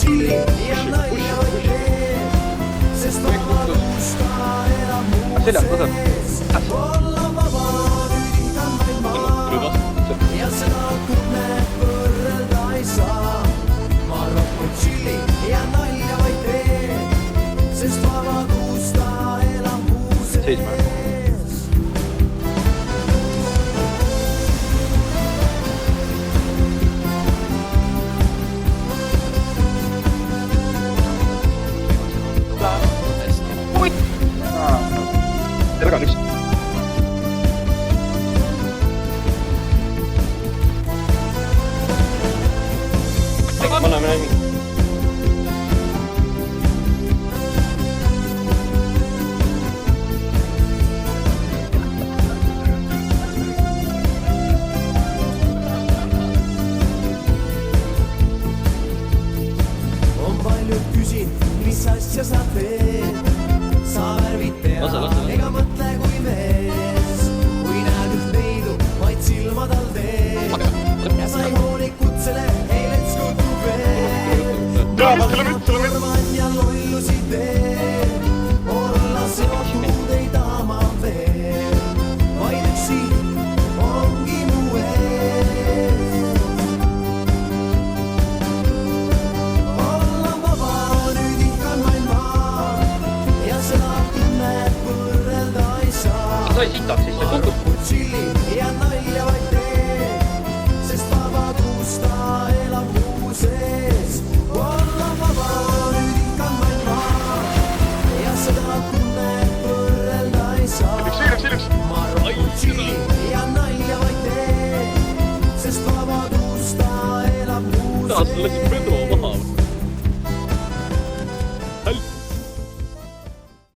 chilli ja nalja vaid teed, sest vabadus ta elab muusees. Olla vaba, nüüd igal maailma ja seda tunnet võrrelda ei saa. Maroko chilli ja nalja vaid teed, sest vabadus ta elab muusees. Terve on üks. Ma näeme näimi. On paljud küsin, mis asja sa teed. Sa värvid pea, ega mõtle kui mees. Kui näed üht neidu, vaid silmadal teed. Ja sa ei hooli kutsele, ei let's go to bed. Korvan ja lollusi teed. Olla seotud ei taha ma veel. Vaid üks siin ongi mu ees. Olla vaba, nüüd igal maailma ja seda tunnet võrrelda ei saa. Sai sitaks.